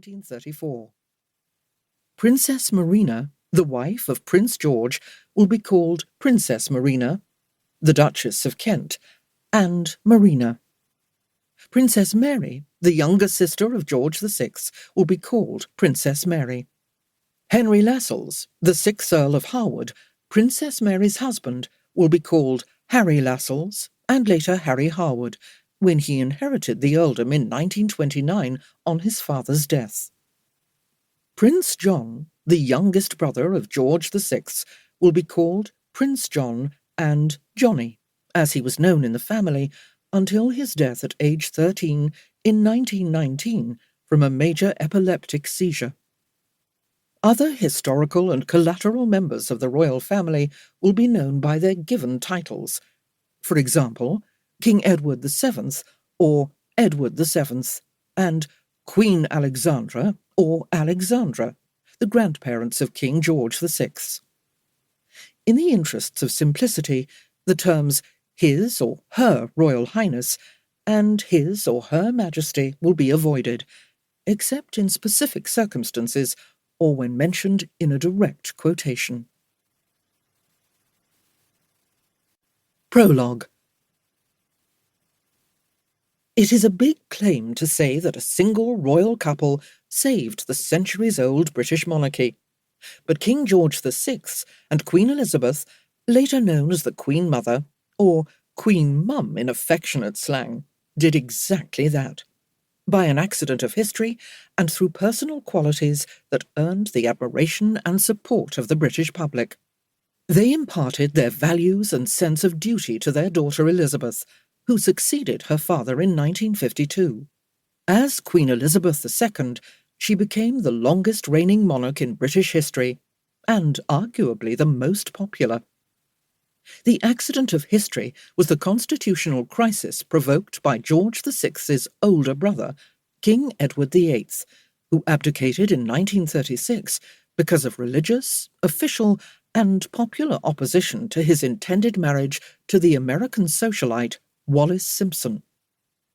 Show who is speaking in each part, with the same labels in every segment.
Speaker 1: 1934. Princess Marina, the wife of Prince George, will be called Princess Marina, the Duchess of Kent, and Marina. Princess Mary, the younger sister of George VI, will be called Princess Mary. Henry Lascelles, the 6th Earl of Harwood, Princess Mary's husband, will be called Harry Lascelles and later Harry Harwood, when he inherited the earldom in 1929 on his father's death. Prince John, the youngest brother of George VI, will be called Prince John and Johnny, as he was known in the family, until his death at age 13 in 1919 from a major epileptic seizure. Other historical and collateral members of the royal family will be known by their given titles. For example, King Edward VII or Edward VII, and Queen Alexandra or Alexandra, the grandparents of King George VI. In the interests of simplicity, the terms His or Her Royal Highness and His or Her Majesty will be avoided, except in specific circumstances or when mentioned in a direct quotation. Prologue. It is a big claim to say that a single royal couple saved the centuries-old British monarchy, but King George VI and Queen Elizabeth, later known as the Queen Mother, or Queen Mum in affectionate slang, did exactly that, by an accident of history and through personal qualities that earned the admiration and support of the British public. They imparted their values and sense of duty to their daughter Elizabeth, who succeeded her father in 1952. As Queen Elizabeth II, she became the longest reigning monarch in British history, and arguably the most popular. The accident of history was the constitutional crisis provoked by George VI's older brother, King Edward VIII, who abdicated in 1936 because of religious, official, and popular opposition to his intended marriage to the American socialite Wallis Simpson.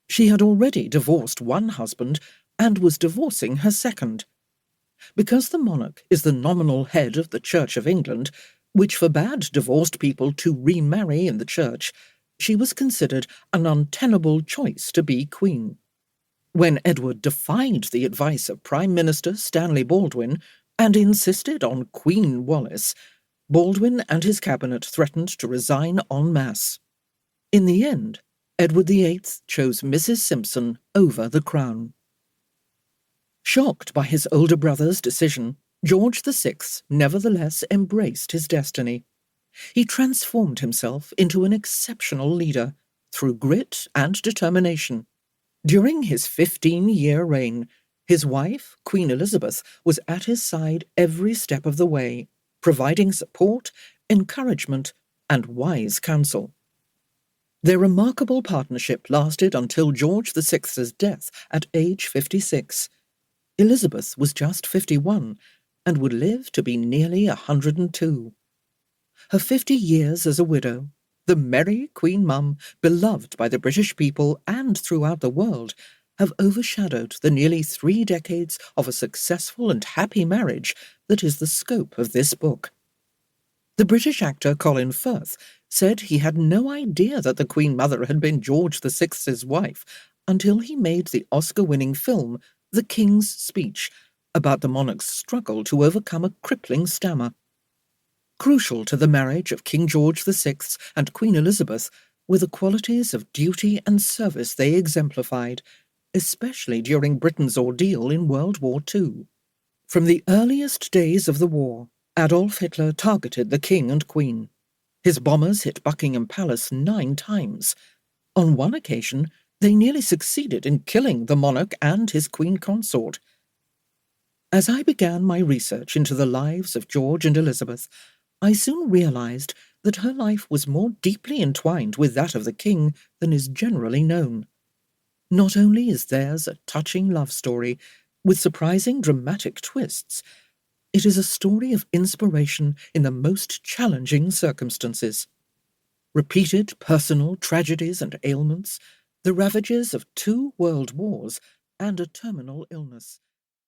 Speaker 1: She had already divorced one husband and was divorcing her second. Because the monarch is the nominal head of the Church of England, which forbade divorced people to remarry in the church, she was considered an untenable choice to be queen. When Edward defied the advice of Prime Minister Stanley Baldwin and insisted on Queen Wallis, Baldwin and his cabinet threatened to resign en masse. In the end, Edward VIII chose Mrs. Simpson over the crown. Shocked by his older brother's decision, George VI nevertheless embraced his destiny. He transformed himself into an exceptional leader through grit and determination. During his 15-year reign, his wife, Queen Elizabeth, was at his side every step of the way, providing support, encouragement, and wise counsel. Their remarkable partnership lasted until George VI's death at age 56. Elizabeth was just 51 and would live to be nearly 102. Her 50 years as a widow, the merry Queen Mum, beloved by the British people and throughout the world, have overshadowed the nearly 3 decades of a successful and happy marriage that is the scope of this book. The British actor Colin Firth said he had no idea that the Queen Mother had been George VI's wife until he made the Oscar-winning film The King's Speech, about the monarch's struggle to overcome a crippling stammer. Crucial to the marriage of King George VI and Queen Elizabeth were the qualities of duty and service they exemplified, especially during Britain's ordeal in World War II. From the earliest days of the war, Adolf Hitler targeted the King and Queen. His bombers hit Buckingham Palace 9 times. On one occasion, they nearly succeeded in killing the monarch and his Queen consort. As I began my research into the lives of George and Elizabeth, I soon realized that her life was more deeply entwined with that of the king than is generally known. Not only is theirs a touching love story, with surprising dramatic twists, it is a story of inspiration in the most challenging circumstances. Repeated personal tragedies and ailments, the ravages of 2 world wars, and a terminal illness.